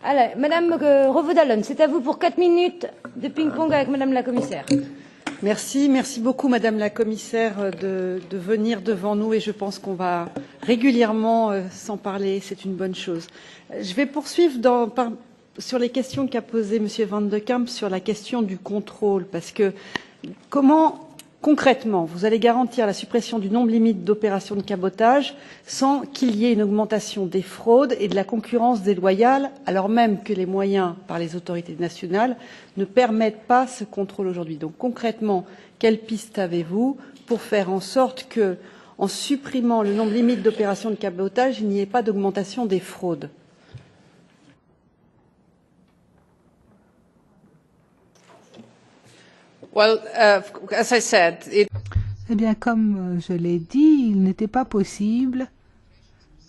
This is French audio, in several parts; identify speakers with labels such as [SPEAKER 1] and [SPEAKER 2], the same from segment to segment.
[SPEAKER 1] Allez, Madame Revaud-Dallon, c'est à vous pour 4 minutes de ping-pong avec Madame la Commissaire.
[SPEAKER 2] Merci beaucoup Madame la Commissaire de venir devant nous et je pense qu'on va régulièrement s'en parler, c'est une bonne chose. Je vais poursuivre sur les questions qu'a posées Monsieur Van de Camp sur la question du contrôle, parce que comment concrètement vous allez garantir la suppression du nombre limite d'opérations de cabotage sans qu'il y ait une augmentation des fraudes et de la concurrence déloyale, alors même que les moyens par les autorités nationales ne permettent pas ce contrôle aujourd'hui. Donc concrètement, quelle piste avez-vous pour faire en sorte que, en supprimant le nombre limite d'opérations de cabotage, il n'y ait pas d'augmentation des fraudes?
[SPEAKER 3] Well, as I said,
[SPEAKER 4] Eh bien, comme je l'ai dit, il n'était pas possible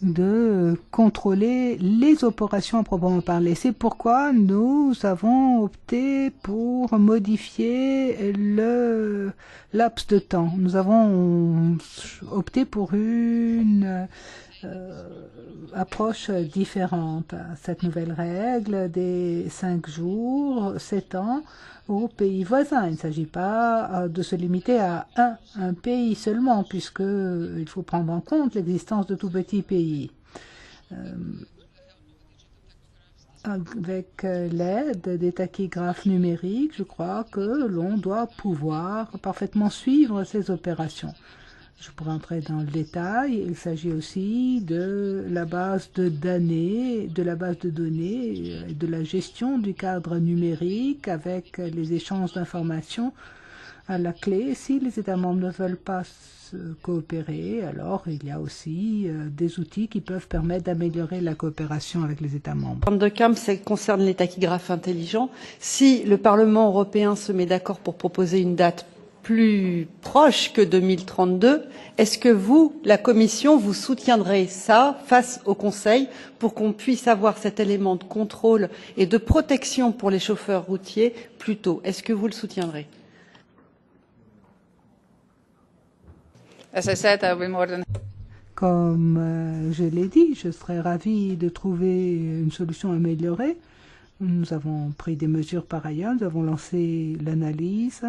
[SPEAKER 4] de contrôler les opérations à proprement parler. C'est pourquoi nous avons opté pour modifier le laps de temps. Nous avons opté pour une approche différente. Cette nouvelle règle des 5 jours s'étend aux pays voisins. Il ne s'agit pas de se limiter à un pays seulement, puisqu'il faut prendre en compte l'existence de tout petits pays. Avec l'aide des tachygraphes numériques, je crois que l'on doit pouvoir parfaitement suivre ces opérations. Je pourrais entrer dans le détail. Il s'agit aussi de la base de données, et de la gestion du cadre numérique avec les échanges d'informations à la clé. Si les États membres ne veulent pas coopérer, alors il y a aussi des outils qui peuvent permettre d'améliorer la coopération avec les États membres.
[SPEAKER 2] Van de Camp, ça concerne les tachygraphes intelligents. Si le Parlement européen se met d'accord pour proposer une date plus proche que 2032, est-ce que vous, la Commission, vous soutiendrez ça face au Conseil pour qu'on puisse avoir cet élément de contrôle et de protection pour les chauffeurs routiers plus tôt? Est-ce que vous le soutiendrez?
[SPEAKER 3] as I said, I will more than...
[SPEAKER 4] Comme je l'ai dit, je serais ravie de trouver une solution améliorée. Nous avons pris des mesures par ailleurs, nous avons lancé l'analyse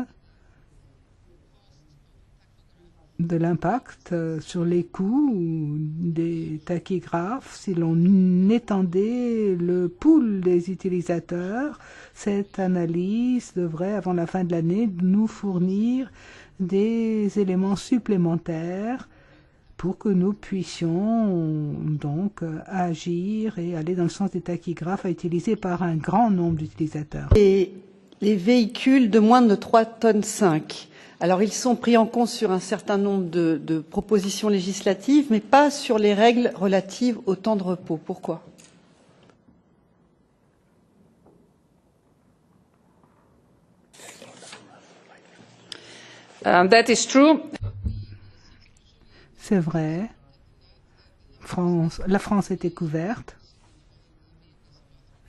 [SPEAKER 4] de l'impact sur les coûts des tachygraphes. Si l'on étendait le pool des utilisateurs, cette analyse devrait, avant la fin de l'année, nous fournir des éléments supplémentaires pour que nous puissions donc agir et aller dans le sens des tachygraphes à utiliser par un grand nombre d'utilisateurs.
[SPEAKER 2] Et les véhicules de moins de 3,5 tonnes. Alors, ils sont pris en compte sur un certain nombre de propositions législatives, mais pas sur les règles relatives au temps de repos. Pourquoi?
[SPEAKER 3] That is true.
[SPEAKER 4] C'est vrai. La France était couverte.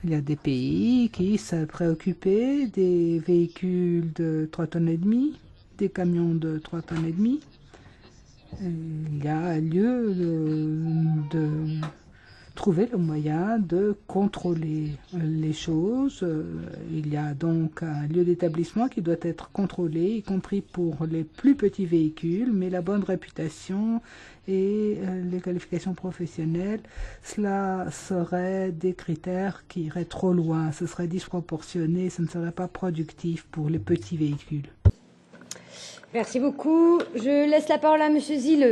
[SPEAKER 4] Il y a des pays qui se préoccupaient des véhicules de 3,5 tonnes, des camions de 3,5 tonnes. Il y a lieu de trouver le moyen de contrôler les choses. Il y a donc un lieu d'établissement qui doit être contrôlé, y compris pour les plus petits véhicules, mais la bonne réputation et les qualifications professionnelles, cela serait des critères qui iraient trop loin. Ce serait disproportionné, ce ne serait pas productif pour les petits véhicules.
[SPEAKER 1] Merci beaucoup. Je laisse la parole à Monsieur Zille.